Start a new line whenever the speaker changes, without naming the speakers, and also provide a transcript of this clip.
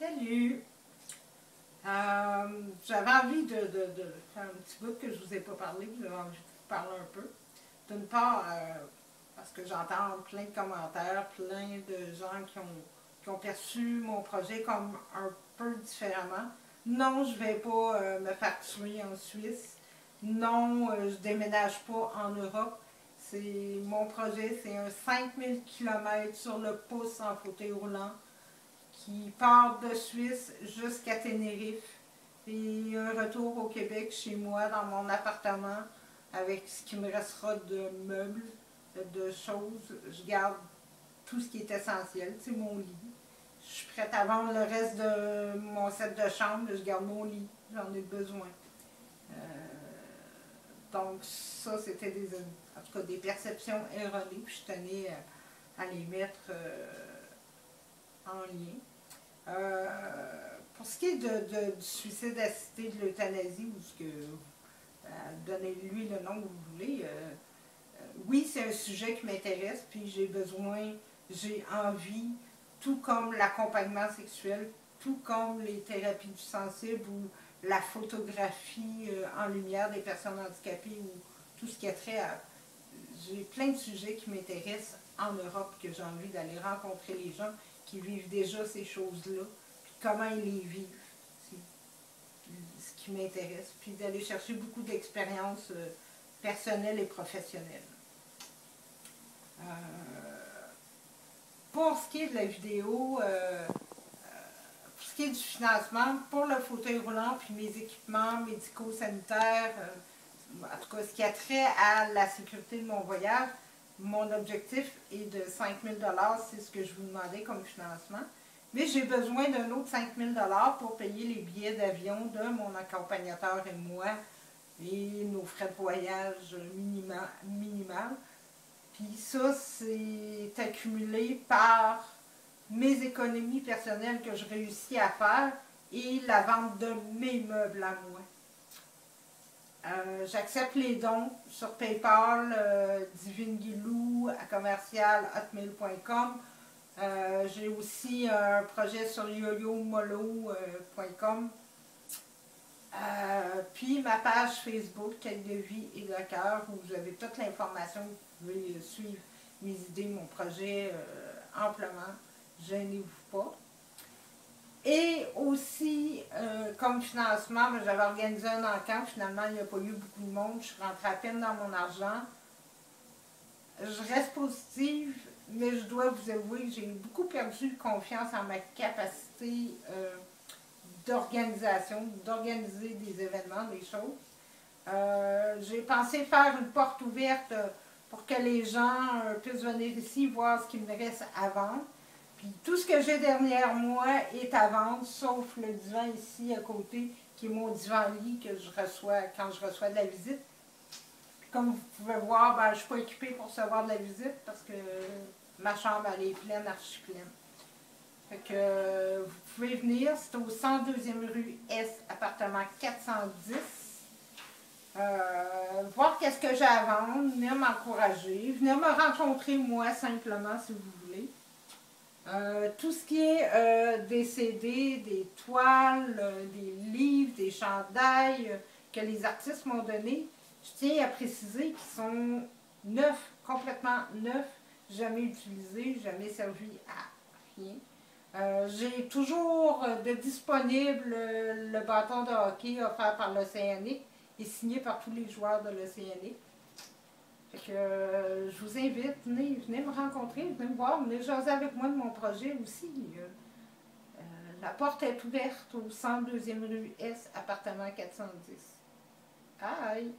Salut! J'avais envie de faire un petit bout que je ne vous ai pas parlé, j'avais envie de vous parler un peu. D'une part, parce que j'entends plein de commentaires, plein de gens qui ont perçu mon projet comme un peu différemment. Non, je ne vais pas me faire tuer en Suisse. Non, je ne déménage pas en Europe. Mon projet, c'est un 5000 km sur le pouce en fauteuil roulant qui part de Suisse jusqu'à Tenerife. Puis un retour au Québec chez moi, dans mon appartement, avec ce qui me restera de meubles, de choses. Je garde tout ce qui est essentiel, c'est mon lit. Je suis prête à vendre le reste de mon set de chambre, je garde mon lit, j'en ai besoin. Donc ça, c'était en tout cas des perceptions erronées, puis je tenais à les mettre en lien. Pour ce qui est du suicide assisté, de l'euthanasie, ou ce que donnez-lui le nom que vous voulez, oui, c'est un sujet qui m'intéresse, puis j'ai envie, tout comme l'accompagnement sexuel, tout comme les thérapies du sensible ou la photographie en lumière des personnes handicapées ou tout ce qui est trait à... J'ai plein de sujets qui m'intéressent en Europe, que j'ai envie d'aller rencontrer les gens qui vivent déjà ces choses-là, puis comment ils les vivent, c'est ce qui m'intéresse, puis d'aller chercher beaucoup d'expériences personnelles et professionnelles. Pour ce qui est de la vidéo, pour ce qui est du financement, pour le fauteuil roulant, puis mes équipements médico-sanitaires, en tout cas ce qui a trait à la sécurité de mon voyage, mon objectif est de 5 000 $, c'est ce que je vous demandais comme financement. Mais j'ai besoin d'un autre 5 000 $ pour payer les billets d'avion de mon accompagnateur et moi et nos frais de voyage minimal. Puis ça, c'est accumulé par mes économies personnelles que je réussis à faire et la vente de mes meubles à moi. J'accepte les dons sur PayPal, divineguilou@hotmail.com. J'ai aussi un projet sur yoyomolo.com. Puis ma page Facebook, Quête de vie et de cœur, où vous avez toute l'information, vous pouvez suivre mes idées, mon projet amplement. Gênez-vous pas. Et aussi, comme financement, j'avais organisé un encamp, finalement il n'y a pas eu beaucoup de monde, je suis rentrée à peine dans mon argent. Je reste positive, mais je dois vous avouer que j'ai beaucoup perdu confiance en ma capacité d'organisation, d'organiser des événements, des choses. J'ai pensé faire une porte ouverte pour que les gens puissent venir ici voir ce qu'il me reste à vendre. Puis tout ce que j'ai derrière moi est à vendre, sauf le divan ici à côté, qui est mon divan-lit que je reçois quand je reçois de la visite. Puis comme vous pouvez voir, ben, je ne suis pas équipée pour recevoir de la visite parce que ma chambre elle est pleine, archi pleine. Fait que vous pouvez venir, c'est au 102e rue Est, appartement 410. Voir qu'est-ce que j'ai à vendre, venir m'encourager, venir me rencontrer moi simplement si vous voulez. Tout ce qui est des CD, des toiles, des livres, des chandails que les artistes m'ont donnés, je tiens à préciser qu'ils sont neufs, complètement neufs, jamais utilisés, jamais servis à rien. J'ai toujours de disponible le bâton de hockey offert par l'Océanique et signé par tous les joueurs de l'Océanique. Fait que je vous invite, venez me rencontrer, venez me voir, venez jaser avec moi de mon projet aussi. La porte est ouverte au 102e rue Est, appartement 410. Bye!